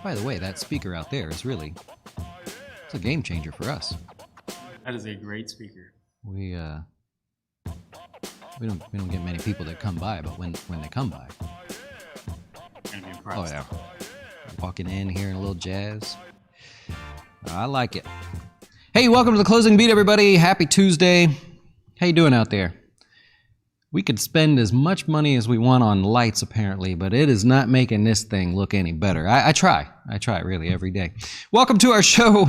By the way, that speaker out there is really, it's a game changer for us. That is a great speaker. We don't get many people that come by, but when they come by, You're gonna be impressed. oh yeah, walking in, hearing a little jazz. I like it. Hey, welcome to the Closing Beat, everybody. Happy Tuesday. How you doing out there? We could spend as much money as we want on lights, apparently, but it is not making this thing look any better. I try really every day. Welcome to our show.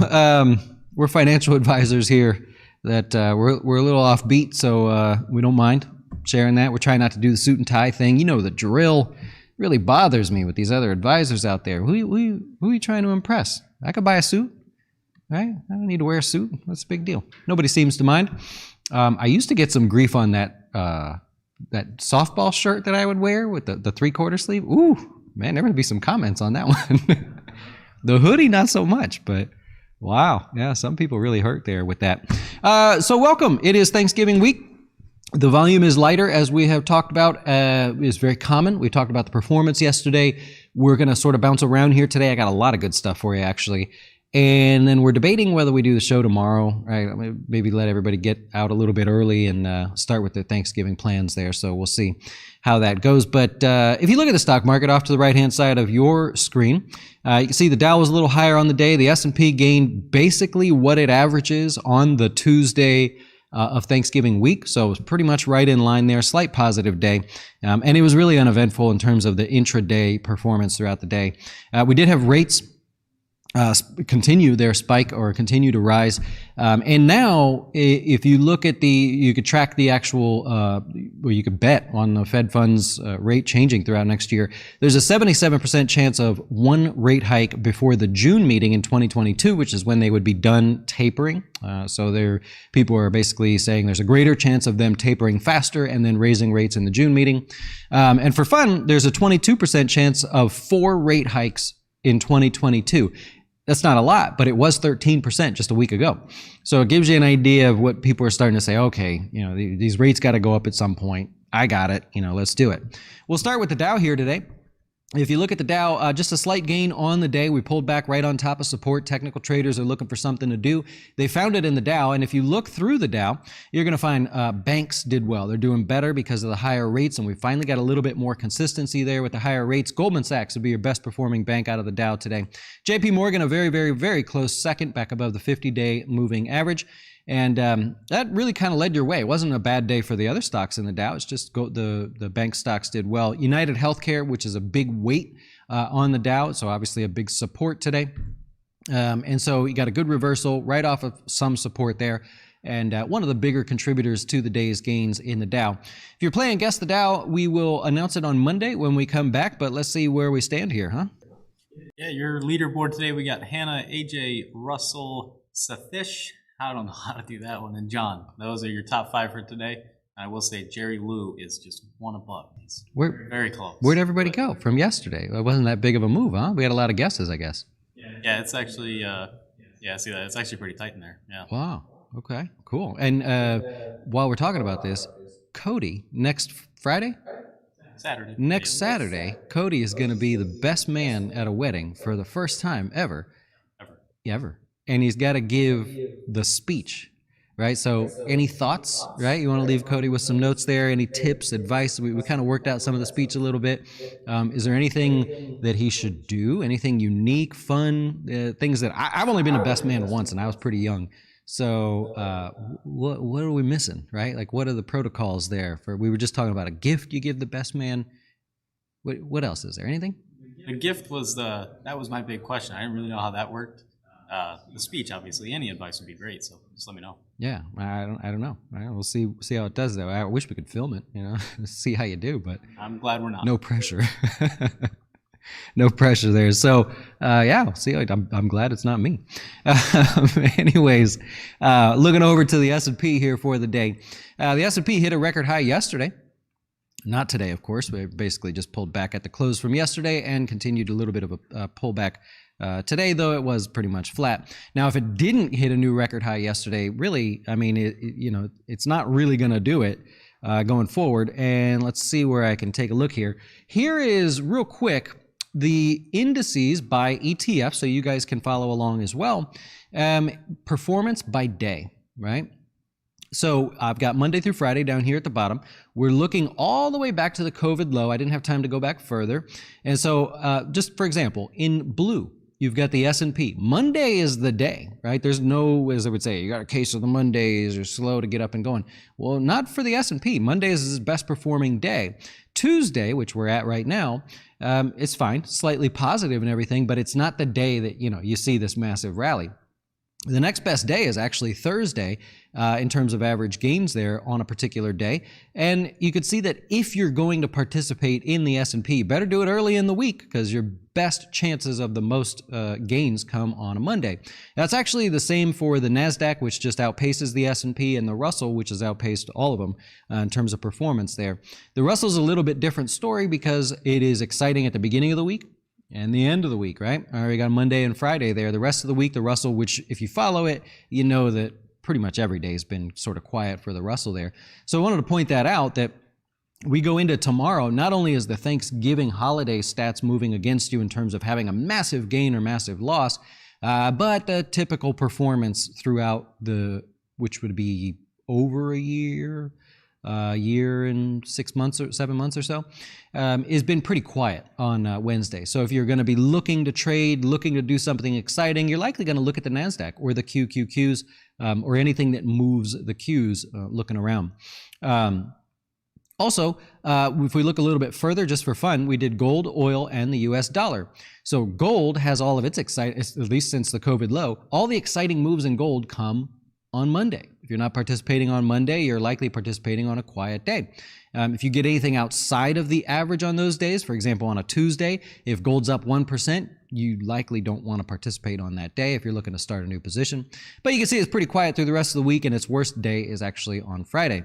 We're financial advisors here that we're a little offbeat, so we don't mind sharing that. We're trying not to do the suit and tie thing. You know the drill. Really bothers me with these other advisors out there. Who are you trying to impress? I could buy a suit, right? I don't need to wear a suit. What's the big deal? Nobody seems to mind. I used to get some grief on that softball shirt that I would wear with the 3/4 sleeve. Ooh, man, there would be some comments on that one. The hoodie, not so much, but wow. Yeah, some people really hurt there with that. So welcome. It is Thanksgiving week. The volume is lighter, as we have talked about, is very common. We talked about the performance yesterday. We're going to sort of bounce around here today. I got a lot of good stuff for you, actually. And then we're debating whether we do the show tomorrow, right? Maybe let everybody get out a little bit early and start with their Thanksgiving plans there. So we'll see how that goes. But if you look at the stock market off to the right-hand side of your screen, you can see the Dow was a little higher on the day. The S&P gained basically what it averages on the Tuesday of Thanksgiving week. So it was pretty much right in line there, slight positive day. And it was really uneventful in terms of the intraday performance throughout the day. We did have rates continue their spike or continue to rise. And now, if you look at you could track the actual, or you could bet on the Fed funds rate changing throughout next year. There's a 77% chance of one rate hike before the June meeting in 2022, which is when they would be done tapering. So people are basically saying there's a greater chance of them tapering faster and then raising rates in the June meeting. And for fun, there's a 22% chance of 4 rate hikes in 2022. That's not a lot, but it was 13% just a week ago. So it gives you an idea of what people are starting to say, okay, these rates got to go up at some point. I got it. Let's do it. We'll start with the Dow here today. If you look at the Dow, just a slight gain on the day. We pulled back right on top of support. Technical traders are looking for something to do. They found it in the Dow, and if you look through the Dow, you're going to find banks did well. They're doing better because of the higher rates, and we finally got a little bit more consistency there with the higher rates. Goldman Sachs would be your best performing bank out of the Dow today. JP Morgan, a very, very, very close second, back above the 50-day moving average. And that really kind of led your way. It wasn't a bad day for the other stocks in the Dow. It's just the bank stocks did well. United Healthcare, which is a big weight on the Dow, so obviously a big support today. And so you got a good reversal right off of some support there. And one of the bigger contributors to the day's gains in the Dow. If you're playing Guess the Dow, we will announce it on Monday when we come back. But let's see where we stand here, huh? Yeah, your leaderboard today, we got Hannah, AJ, Russell, Sathish. I don't know how to do that one. And John, those are your top 5 for today. I will say Jerry Liu is just one above. He's very close. Where'd everybody go from yesterday? It wasn't that big of a move, huh? We had a lot of guesses, I guess. Yeah, it's actually, see that? It's actually pretty tight in there. Yeah. Wow. Okay, cool. And while we're talking about this, Cody, next Friday? Saturday. Next Saturday, Cody is going to be the best man at a wedding for the first time ever. Ever. And he's got to give the speech, right? So any thoughts, right? You want to leave Cody with some notes there, any tips, advice? We kind of worked out some of the speech a little bit. Is there anything that he should do, anything unique, fun, things that I've only been a best man once and I was pretty young. So what are we missing, right? Like what are the protocols there? We were just talking about a gift you give the best man. What else is there? Anything? The gift was that was my big question. I didn't really know how that worked. The speech, obviously, any advice would be great. So just let me know. Yeah, I don't know. We'll see how it does though. I wish we could film it, see how you do. But I'm glad we're not. No pressure. No pressure there. So yeah, see, I'm glad it's not me. Anyways, looking over to the S&P here for the day. The S&P hit a record high yesterday. Not today, of course. We basically just pulled back at the close from yesterday and continued a little bit of a pullback today, though it was pretty much flat. Now, if it didn't hit a new record high yesterday, really, I mean, it's not really going to do it going forward. And let's see where I can take a look here. Here is real quick the indices by ETF, so you guys can follow along as well, performance by day, right? So I've got Monday through Friday down here at the bottom. We're looking all the way back to the COVID low. I didn't have time to go back further. And so just for example, in blue, you've got the S&P. Monday is the day, right? There's no, as I would say, you got a case of the Mondays are slow to get up and going. Well, not for the S&P. Monday is his best performing day. Tuesday, which we're at right now, it's fine, slightly positive and everything, but it's not the day that, you see this massive rally. The next best day is actually Thursday in terms of average gains there on a particular day. And you could see that if you're going to participate in the S&P, better do it early in the week because your best chances of the most gains come on a Monday. That's actually the same for the Nasdaq, which just outpaces the S&P, and the Russell, which has outpaced all of them in terms of performance there. The Russell's a little bit different story because it is exciting at the beginning of the week and the end of the week, right? All right, we got Monday and Friday there. The rest of the week, the Russell, which if you follow it, you know that pretty much every day has been sort of quiet for the Russell there. So I wanted to point that out, that we go into tomorrow, not only is the Thanksgiving holiday stats moving against you in terms of having a massive gain or massive loss, but the typical performance throughout which would be over a year and 6 months or 7 months or so, has been pretty quiet on Wednesday. So if you're going to be looking to trade, looking to do something exciting, you're likely going to look at the Nasdaq or the QQQs or anything that moves the Qs looking around. Also, if we look a little bit further, just for fun, we did gold, oil, and the US dollar. So gold has all of its exciting, at least since the COVID low, all the exciting moves in gold come on Monday. If you're not participating on Monday, you're likely participating on a quiet day. If you get anything outside of the average on those days, for example, on a Tuesday, if gold's up 1%, you likely don't want to participate on that day if you're looking to start a new position. But you can see it's pretty quiet through the rest of the week, and its worst day is actually on Friday.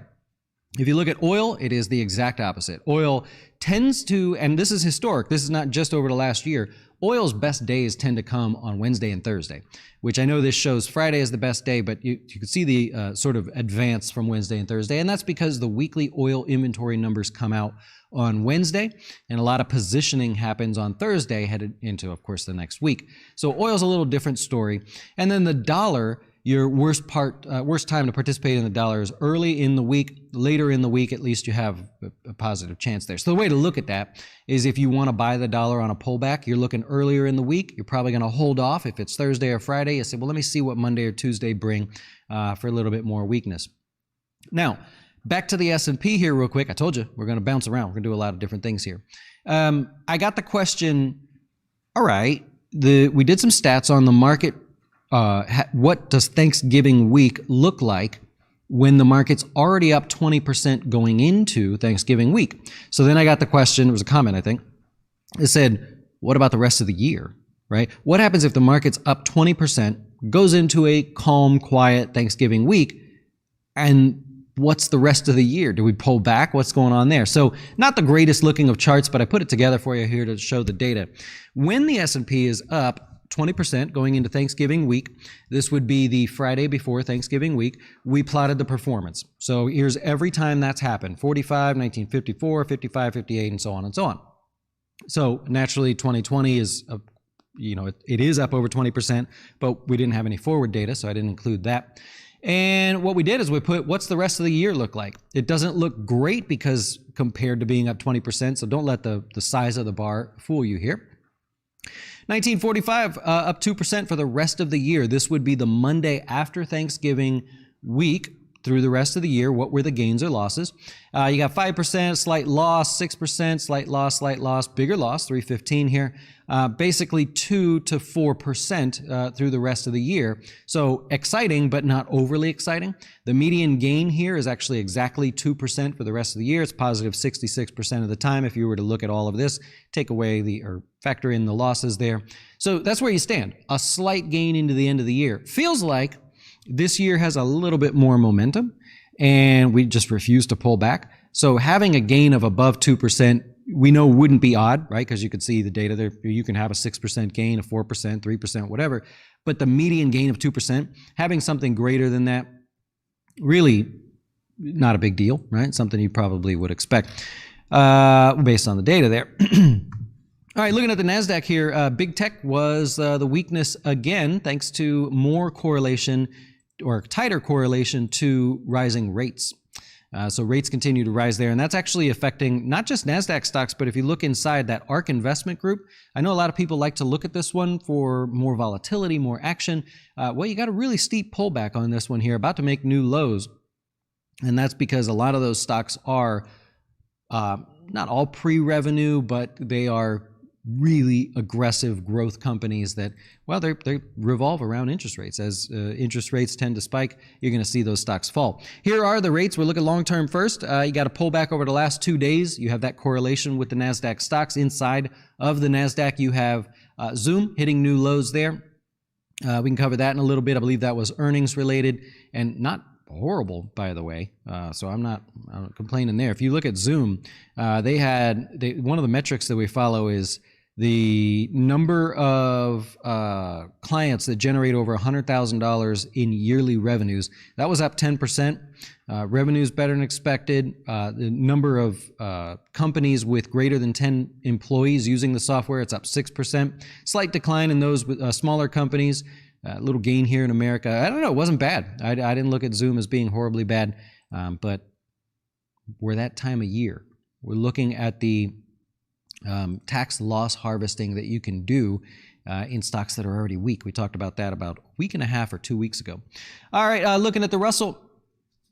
If you look at oil, it is the exact opposite. Oil tends to, and this is historic, this is not just over the last year, oil's best days tend to come on Wednesday and Thursday, which I know this shows Friday is the best day, but you can see the sort of advance from Wednesday and Thursday, and that's because the weekly oil inventory numbers come out on Wednesday, and a lot of positioning happens on Thursday headed into, of course, the next week. So oil's a little different story. And then the dollar, your worst time to participate in the dollar is early in the week. Later in the week, at least you have a positive chance there. So the way to look at that is if you want to buy the dollar on a pullback, you're looking earlier in the week. You're probably going to hold off. If it's Thursday or Friday, you say, well, let me see what Monday or Tuesday bring for a little bit more weakness. Now, back to the S&P here real quick. I told you we're going to bounce around. We're going to do a lot of different things here. I got the question, all right, we did some stats on the market. What does Thanksgiving week look like when the market's already up 20% going into Thanksgiving week? So then I got the question, it was a comment, I think. It said, what about the rest of the year, right? What happens if the market's up 20%, goes into a calm, quiet Thanksgiving week, and what's the rest of the year? Do we pull back? What's going on there? So not the greatest looking of charts, but I put it together for you here to show the data. When the S&P is up 20% going into Thanksgiving week, this would be the Friday before Thanksgiving week, we plotted the performance. So here's every time that's happened: 45, 1954, 55, 58, and so on and so on. So naturally 2020 is, it is up over 20%, but we didn't have any forward data, so I didn't include that. And what we did is we put, what's the rest of the year look like? It doesn't look great because compared to being up 20%, so don't let the size of the bar fool you here. 1945, up 2% for the rest of the year. This would be the Monday after Thanksgiving week through the rest of the year. What were the gains or losses? You got 5%, slight loss, 6%, slight loss, bigger loss, 315 here. Basically 2 to 4% through the rest of the year. So exciting, but not overly exciting. The median gain here is actually exactly 2% for the rest of the year. It's positive 66% of the time. If you were to look at all of this, take away or factor in the losses there. So that's where you stand. A slight gain into the end of the year. Feels like this year has a little bit more momentum, and we just refuse to pull back. So having a gain of above 2%, we know wouldn't be odd, right? Because you could see the data there. You can have a 6% gain, a 4%, 3%, whatever. But the median gain of 2%, having something greater than that, really not a big deal, right? Something you probably would expect based on the data there. All right, looking at the Nasdaq here, big tech was the weakness again, thanks to more correlation or tighter correlation to rising rates. So rates continue to rise there, and that's actually affecting not just Nasdaq stocks, but if you look inside that ARK investment group, I know a lot of people like to look at this one for more volatility, more action. Well, you got a really steep pullback on this one here, about to make new lows, and that's because a lot of those stocks are not all pre-revenue, but they are really aggressive growth companies that, well, they revolve around interest rates. As interest rates tend to spike, you're going to see those stocks fall. Here are the rates. We're looking long-term first. You got to pull back over the last 2 days. You have that correlation with the Nasdaq stocks. Inside of the Nasdaq, you have Zoom hitting new lows there. We can cover that in a little bit. I believe that was earnings related and not horrible, by the way. So I'm not complaining there. If you look at Zoom, one of the metrics that we follow is the number of clients that generate over $100,000 in yearly revenues. That was up 10%. Revenues better than expected. The number of companies with greater than 10 employees using the software, it's up 6%. Slight decline in those smaller companies. A little gain here in America. I don't know. It wasn't bad. I didn't look at Zoom as being horribly bad, but we're that time of year. We're looking at the tax loss harvesting that you can do in stocks that are already weak. We talked about that about a week and a half or 2 weeks ago. All right, looking at the Russell.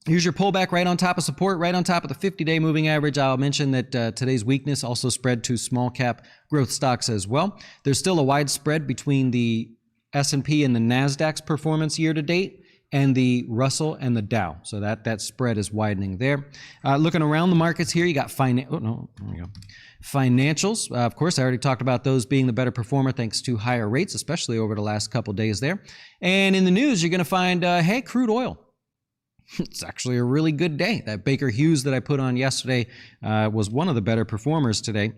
Here's your pullback right on top of support, right on top of the 50-day moving average. I'll mention that today's weakness also spread to small cap growth stocks as well. There's still a wide spread between the S&P and the Nasdaq's performance year to date and the Russell and the Dow. So that spread is widening there. Looking around the markets here, you got financials. Of course, I already talked about those being the better performer thanks to higher rates, especially over the last couple days there. And in the news, you're going to find, hey, crude oil. It's actually a really good day. That Baker Hughes that I put on yesterday was one of the better performers today.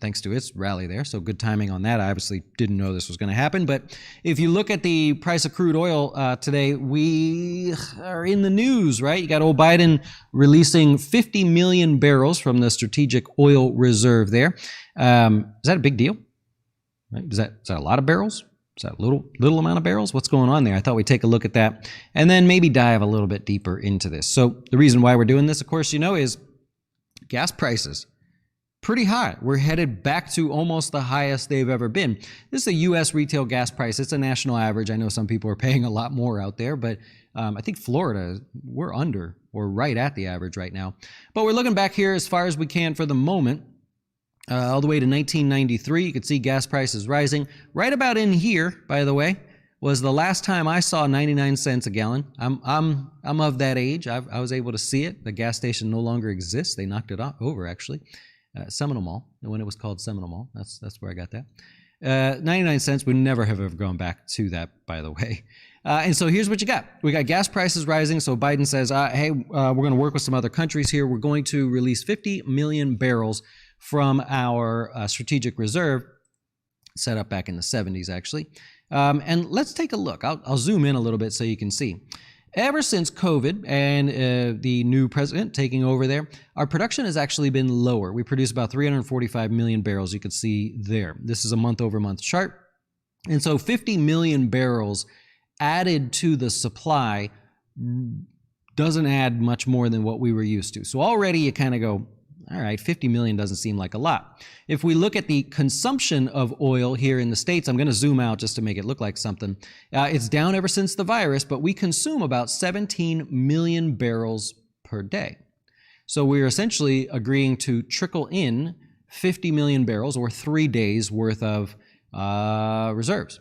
Thanks to its rally there. So good timing on that. I obviously didn't know this was going to happen. But if you look at the price of crude oil today, we are in the news, right? You got old Biden releasing 50 million barrels from the strategic oil reserve there. Is that a big deal? Right? Is that a lot of barrels? Is that a little amount of barrels? What's going on there? I thought we'd take a look at that and then maybe dive a little bit deeper into this. So the reason why we're doing this, of course, is gas prices. Pretty high. We're headed back to almost the highest they've ever been. This is a U.S. retail gas price. It's a national average. I know some people are paying a lot more out there, but I think Florida, we're under or right at the average right now. But we're looking back here as far as we can for the moment, all the way to 1993. You can see gas prices rising. Right about in here, by the way, was the last time I saw 99 cents a gallon. I'm of that age. I was able to see it. The gas station no longer exists. They knocked it over, actually. Seminole Mall, when it was called Seminole Mall. That's where I got that. 99 cents would never have ever gone back to that, by the way. And so here's what you got. We got gas prices rising. So Biden says, hey, we're going to work with some other countries here. We're going to release 50 million barrels from our strategic reserve, set up back in the 70s, actually. And let's take a look. I'll zoom in a little bit so you can see. Ever since COVID and the new president taking over there, our production has actually been lower. We produce about 345 million barrels, you can see there. This is a month-over-month chart. And so 50 million barrels added to the supply doesn't add much more than what we were used to. So already you kind of go, all right, 50 million doesn't seem like a lot. If we look at the consumption of oil here in the States, I'm going to zoom out just to make it look like something. It's down ever since the virus, but we consume about 17 million barrels per day. So we're essentially agreeing to trickle in 50 million barrels or 3 days worth of reserves,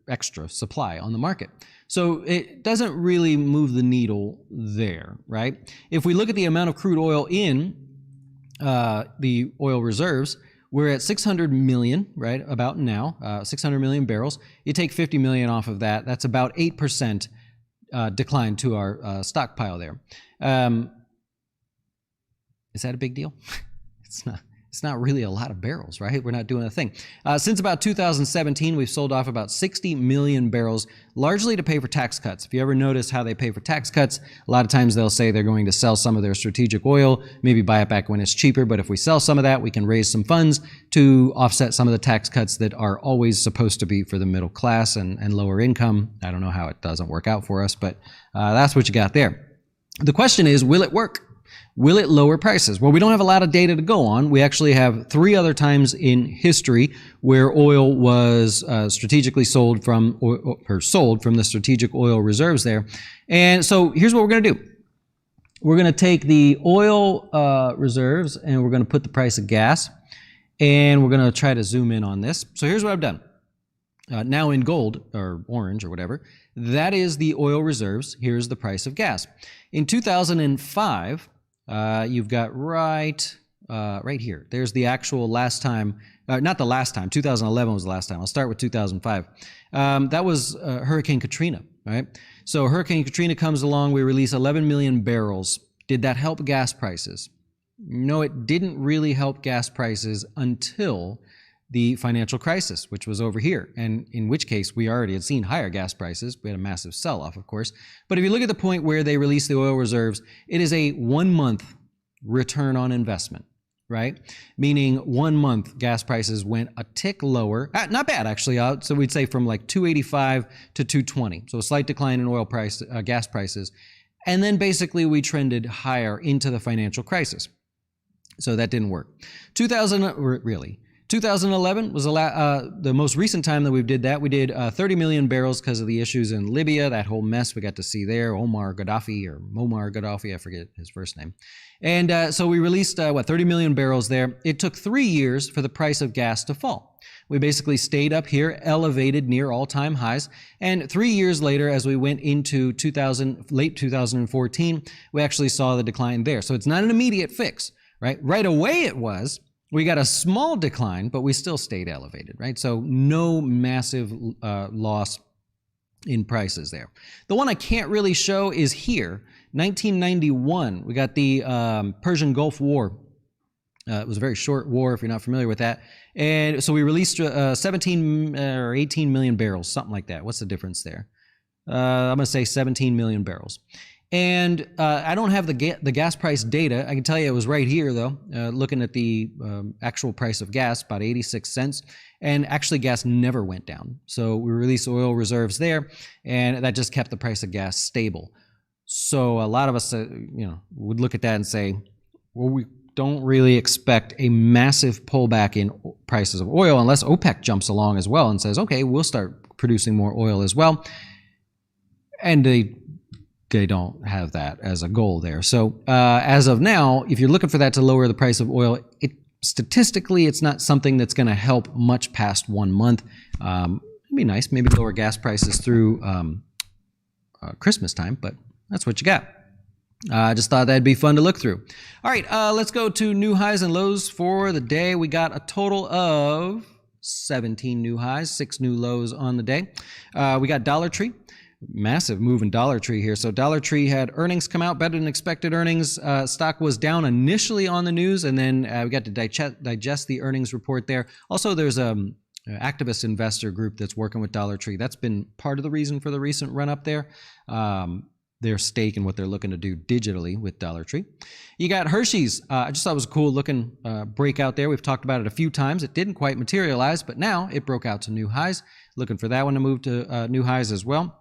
extra supply on the market. So it doesn't really move the needle there, right? If we look at the amount of crude oil in the oil reserves, we're at 600 million, right, about now, 600 million barrels. You take 50 million off of that, that's about 8% decline to our stockpile there. Is that a big deal? It's not. it's not really a lot of barrels, right? We're not doing a thing. Since about 2017, we've sold off about 60 million barrels, largely to pay for tax cuts. If you ever notice how they pay for tax cuts, a lot of times they'll say they're going to sell some of their strategic oil, maybe buy it back when it's cheaper. But if we sell some of that, we can raise some funds to offset some of the tax cuts that are always supposed to be for the middle class and lower income. I don't know how it doesn't work out for us, but that's what you got there. The question is, will it work? Will it lower prices? Well, we don't have a lot of data to go on. We actually have 3 other times in history where oil was strategically sold from the strategic oil reserves there. And so here's what we're going to do. We're going to take the oil reserves and we're going to put the price of gas, and we're going to try to zoom in on this. So here's what I've done. Now in gold or orange or whatever, that is the oil reserves. Here's the price of gas. In 2005, you've got right here. There's the actual last time, not the last time, 2011 was the last time. I'll start with 2005. That was Hurricane Katrina, right? So Hurricane Katrina comes along, we release 11 million barrels. Did that help gas prices? No, it didn't really help gas prices until the financial crisis, which was over here, and in which case we already had seen higher gas prices. We had a massive sell-off, of course. But if you look at the point where they released the oil reserves, it is a 1-month return on investment, right? Meaning 1 month gas prices went a tick lower. Not bad, actually. So we'd say from like 285 to 220. So a slight decline in oil price, gas prices. And then basically we trended higher into the financial crisis. So that didn't work. 2011 was the most recent time that we did that. We did 30 million barrels because of the issues in Libya, that whole mess we got to see there, Muammar Gaddafi, I forget his first name. And so we released, 30 million barrels there. It took 3 years for the price of gas to fall. We basically stayed up here, elevated near all-time highs. And 3 years later, as we went into late 2014, we actually saw the decline there. So it's not an immediate fix, right? Right away it was. We got a small decline, but we still stayed elevated, right? So no massive loss in prices there. The one I can't really show is here, 1991. We got the Persian Gulf War. It was a very short war, if you're not familiar with that. And so we released 17 or 18 million barrels, something like that. What's the difference there? I'm going to say 17 million barrels. And I don't have the gas price data. I can tell you it was right here, though, looking at the actual price of gas, about 86 cents. And actually, gas never went down. So we released oil reserves there, and that just kept the price of gas stable. So a lot of us, would look at that and say, well, we don't really expect a massive pullback in prices of oil unless OPEC jumps along as well and says, okay, we'll start producing more oil as well. And they don't have that as a goal there. So as of now, if you're looking for that to lower the price of oil, statistically, it's not something that's going to help much past 1 month. It'd be nice, maybe lower gas prices through Christmas time, but that's what you got. I just thought that'd be fun to look through. All right, let's go to new highs and lows for the day. We got a total of 17 new highs, 6 new lows on the day. We got Dollar Tree. Massive move in Dollar Tree here. So Dollar Tree had earnings come out, better than expected earnings. Stock was down initially on the news, and then we got to digest the earnings report there. Also, there's an activist investor group that's working with Dollar Tree. That's been part of the reason for the recent run up there. Their stake and what they're looking to do digitally with Dollar Tree. You got Hershey's. I just thought it was a cool looking breakout there. We've talked about it a few times. It didn't quite materialize, but now it broke out to new highs. Looking for that one to move to new highs as well.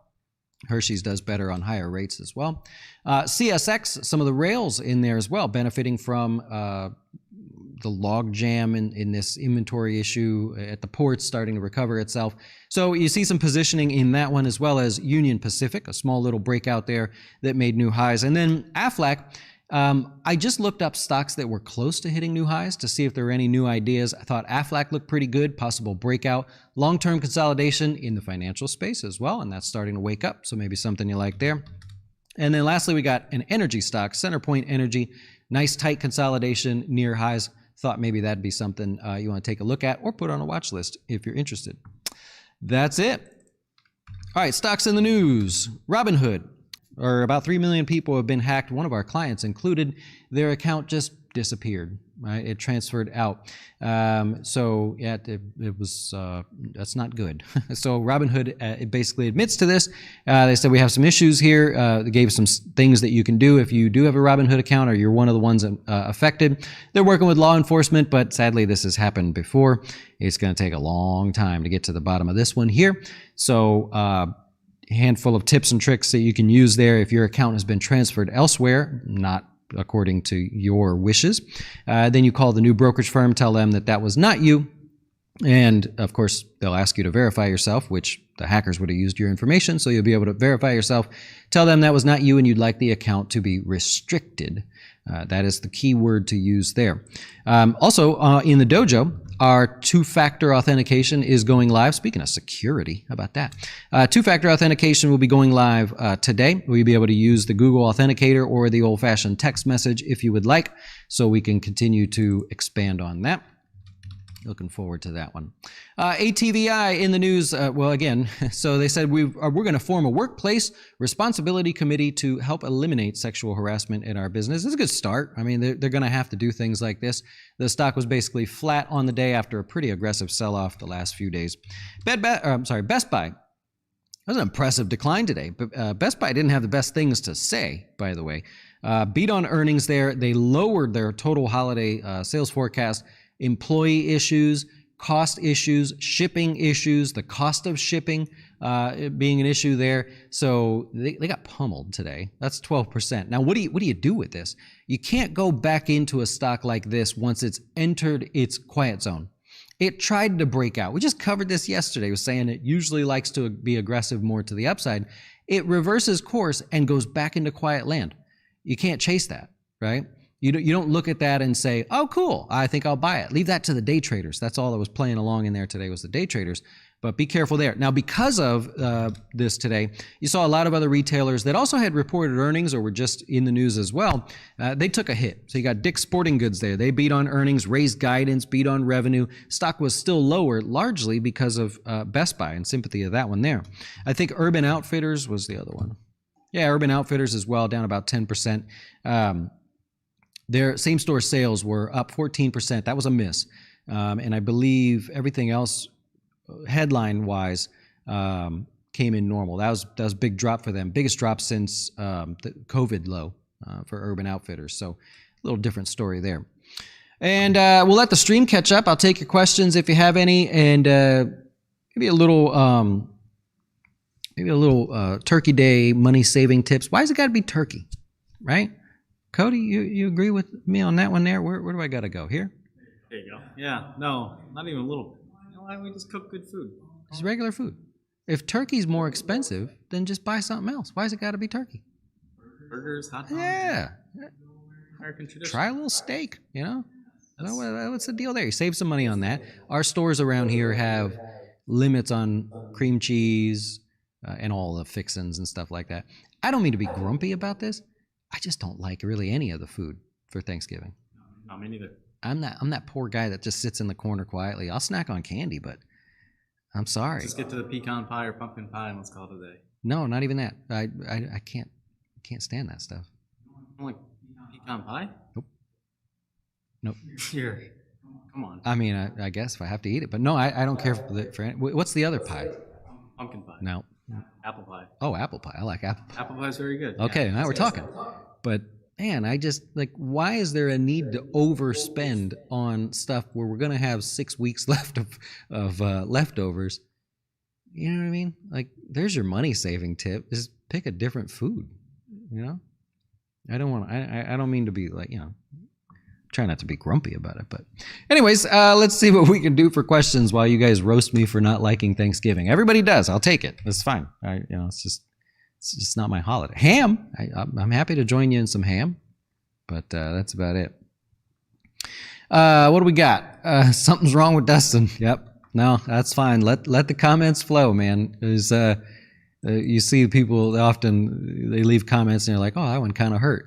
Hershey's does better on higher rates as well. CSX, some of the rails in there as well, benefiting from the log jam in this inventory issue at the ports starting to recover itself. So you see some positioning in that one, as well as Union Pacific, a small little breakout there that made new highs. And then Aflac, I just looked up stocks that were close to hitting new highs to see if there were any new ideas. I thought Aflac looked pretty good, possible breakout, long-term consolidation in the financial space as well, and that's starting to wake up, so maybe something you like there. And then lastly, we got an energy stock, CenterPoint Energy, nice tight consolidation near highs. Thought maybe that'd be something you want to take a look at or put on a watch list if you're interested. That's it. All right, stocks in the news. Robinhood. Or about 3 million people have been hacked. One of our clients included. Their account just disappeared. Right? It transferred out. So yeah, it was that's not good. So Robinhood it basically admits to this. They said we have some issues here. They gave some things that you can do if you do have a Robinhood account or you're one of the ones affected. They're working with law enforcement, but sadly this has happened before. It's going to take a long time to get to the bottom of this one here. So handful of tips and tricks that you can use there if your account has been transferred elsewhere, not according to your wishes. Then you call the new brokerage firm, tell them that that was not you. And of course, they'll ask you to verify yourself, which the hackers would have used your information. So you'll be able to verify yourself. Tell them that was not you and you'd like the account to be restricted. That is the key word to use there. Also, in the dojo, our two-factor authentication is going live. Speaking of security, how about that? Two-factor authentication will be going live today. We'll be able to use the Google Authenticator or the old-fashioned text message if you would like, so we can continue to expand on that. Looking forward to that one. ATVI in the news. Well, again, so they said we're going to form a workplace responsibility committee to help eliminate sexual harassment in our business. It's a good start. I mean, they're going to have to do things like this. The stock was basically flat on the day after a pretty aggressive sell-off the last few days. Best Buy. That was an impressive decline today, but Best Buy didn't have the best things to say, by the way. Beat on earnings there. They lowered their total holiday sales forecast. Employee issues, cost issues, shipping issues, the cost of shipping being an issue there. So they got pummeled today. That's 12%. Now, what do you do with this? You can't go back into a stock like this once it's entered its quiet zone. It tried to break out. We just covered this yesterday. It was saying it usually likes to be aggressive more to the upside. It reverses course and goes back into quiet land. You can't chase that, right? You don't look at that and say, oh, cool, I think I'll buy it. Leave that to the day traders. That's all that was playing along in there today was the day traders. But be careful there. Now, because of this today, you saw a lot of other retailers that also had reported earnings or were just in the news as well. They took a hit. So you got Dick's Sporting Goods there. They beat on earnings, raised guidance, beat on revenue. Stock was still lower, largely because of Best Buy and sympathy of that one there. I think Urban Outfitters was the other one. Yeah, Urban Outfitters as well, down about 10%. Their same-store sales were up 14%. That was a miss. And I believe everything else, headline-wise, came in normal. That was a big drop for them. Biggest drop since the COVID low for Urban Outfitters. So a little different story there. And we'll let the stream catch up. I'll take your questions if you have any. And maybe a little Turkey Day money-saving tips. Why has it got to be turkey, right? Cody, you agree with me on that one there? Where do I got to go? Here? There you go. Yeah, no, not even a little. You know why we just cook good food? It's regular food. If turkey's more expensive, then just buy something else. Why's it got to be turkey? Burgers, hot dogs. Yeah. American tradition. Try a little steak, you know? What's the deal there? You save some money on that. Our stores around here have limits on cream cheese and all the fixins and stuff like that. I don't mean to be grumpy about this. I just don't like really any of the food for Thanksgiving. No, me neither. I'm that poor guy that just sits in the corner quietly. I'll snack on candy, but I'm sorry. Just get to the pecan pie or pumpkin pie and let's call it a day. No, not even that. I can't stand that stuff. You don't like pecan pie? Nope. Here, come on. I mean, I guess if I have to eat it, but no, I don't care for any. What's the other pie? Pumpkin pie. No. Apple pie. Oh, apple pie. I like apple pie. Apple pie's very good. Okay, yeah, now we're talking. But man, I just like, why is there a need to overspend on stuff where we're gonna have 6 weeks left of leftovers? You know what I mean? Like, there's your money saving tip. Just pick a different food. You know, I don't mean to be like, you know, try not to be grumpy about it, but anyways, let's see what we can do for questions while you guys roast me for not liking Thanksgiving. Everybody does. I'll take it. It's fine. It's just not my holiday. Ham. I'm happy to join you in some ham, but that's about it. What do we got? Something's wrong with Dustin. Yep. No, that's fine. Let the comments flow, man. There's you see people often they leave comments and they're like, oh, that one kind of hurt.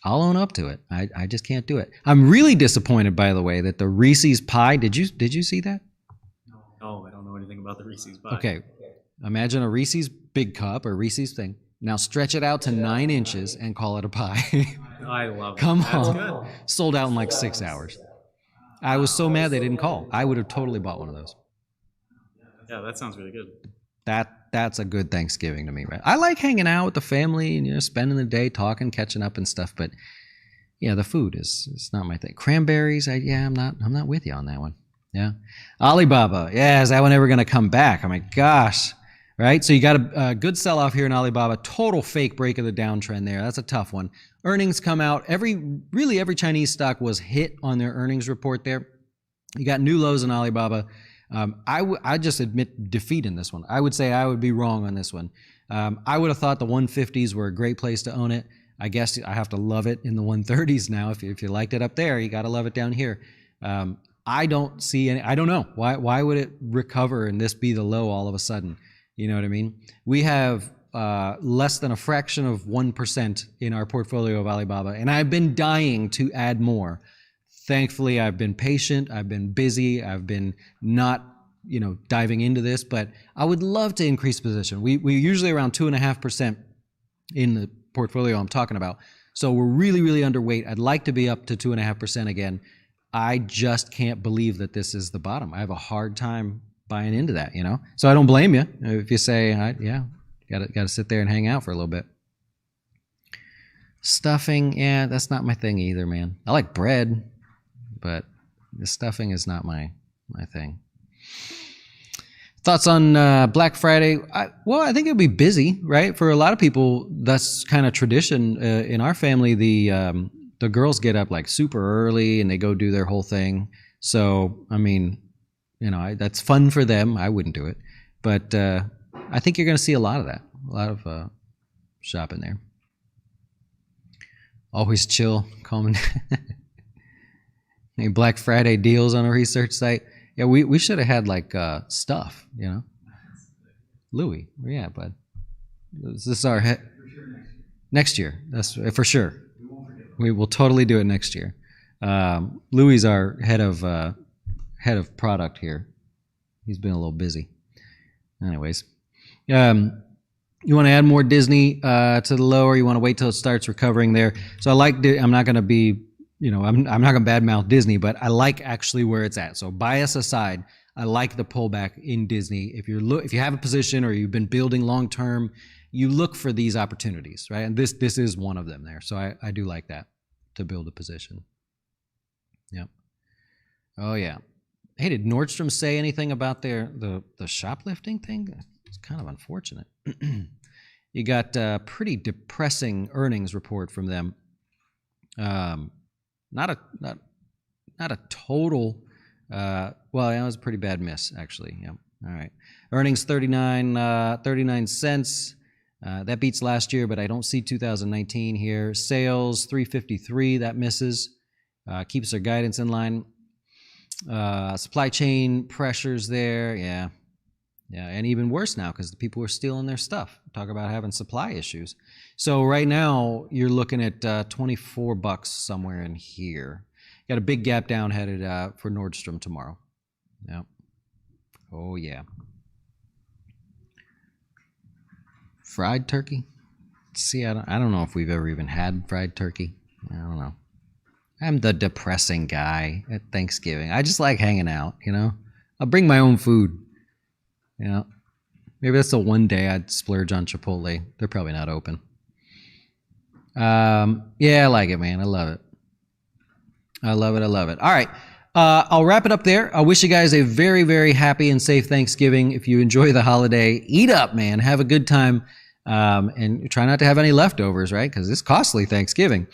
I'll own up to it. I just can't do it. I'm really disappointed, by the way, that the Reese's pie. Did you see that? No, I don't know anything about the Reese's pie. Okay, imagine a Reese's big cup or Reese's thing. Now stretch it out to 9 inches and call it a pie. I love it. Come That's on. good. Sold out in like 6 hours. I was so mad they didn't call. I would have totally bought one of those. Yeah, that sounds really good. That's a good Thanksgiving to me, right? I like hanging out with the family and, you know, spending the day talking, catching up and stuff, but yeah, the food is not my thing. Cranberries, I'm not with you on that one. Yeah. Alibaba. Yeah, is that one ever going to come back? Oh my gosh. Right? So you got a good sell-off here in Alibaba. Total fake break of the downtrend there. That's a tough one. Earnings come out. Every Chinese stock was hit on their earnings report there. You got new lows in Alibaba. I just admit defeat in this one. I would say I would be wrong on this one. I would have thought the 150s were a great place to own it. I guess I have to love it in the 130s now. If you liked it up there, you got to love it down here. I don't see any. I don't know why would it recover and this be the low all of a sudden? You know what I mean? We have less than a fraction of 1% in our portfolio of Alibaba, and I've been dying to add more. Thankfully, I've been patient. I've been busy. I've been not, diving into this, but I would love to increase position. We're usually around 2.5% in the portfolio I'm talking about. So we're really, really underweight. I'd like to be up to 2.5% again. I just can't believe that this is the bottom. I have a hard time buying into that, So I don't blame you if you say, got to sit there and hang out for a little bit. Stuffing, that's not my thing either, man. I like bread, but the stuffing is not my thing. Thoughts on Black Friday? I think it'll be busy, right? For a lot of people, that's kind of tradition. In our family, the girls get up like super early and they go do their whole thing. So, I mean, that's fun for them. I wouldn't do it. But I think you're going to see a lot of that, a lot of shopping there. Always chill, calm. Any Black Friday deals on a research site? Yeah, we should have had like stuff, Louis, yeah, bud. This is our next year. That's for sure. We will totally do it next year. Louis is our head of product here. He's been a little busy. Anyways, you want to add more Disney to the low, or you want to wait till it starts recovering there? So I'm not going to be, I'm not going to badmouth Disney, but I like actually where it's at. So bias aside, I like the pullback in Disney. If you have a position or you've been building long term, you look for these opportunities, right? And this is one of them there. So I do like that, to build a position. Yep. Oh yeah. Hey, did Nordstrom say anything about the shoplifting thing? It's kind of unfortunate. You got a pretty depressing earnings report from them. Not a total. It was a pretty bad miss, actually. Yeah. All right. Earnings 39 cents. That beats last year, but I don't see 2019 here. Sales 353. That misses. Keeps their guidance in line. Supply chain pressures there. Yeah, and even worse now because the people are stealing their stuff. Talk about having supply issues. So right now you're looking at $24 somewhere in here. Got a big gap down headed for Nordstrom tomorrow. Yeah. Oh yeah. Fried turkey. See, I don't know if we've ever even had fried turkey. I don't know. I'm the depressing guy at Thanksgiving. I just like hanging out, I'll bring my own food. Maybe that's the one day I'd splurge on Chipotle. They're probably not open. I like it, man. I love it. I love it. All right. I'll wrap it up there. I wish you guys a very, very happy and safe Thanksgiving. If you enjoy the holiday, eat up, man. Have a good time. And try not to have any leftovers, right? Because it's costly Thanksgiving.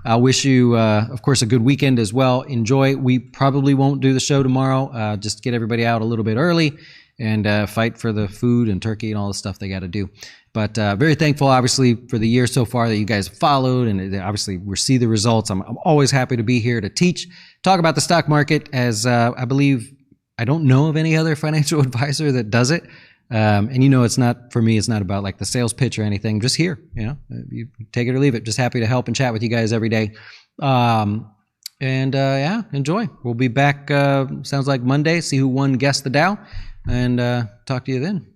I wish you, of course, a good weekend as well. Enjoy. We probably won't do the show tomorrow. Just get everybody out a little bit early and fight for the food and turkey and all the stuff they got to do. But very thankful, obviously, for the year so far that you guys followed, and obviously we see the results. I'm always happy to be here to teach, talk about the stock market, as I believe I don't know of any other financial advisor that does it. And it's not, for me, it's not about like the sales pitch or anything. Just here, you take it or leave it. Just happy to help and chat with you guys every day. Enjoy. We'll be back, sounds like Monday, see who won Guess the Dow, and talk to you then.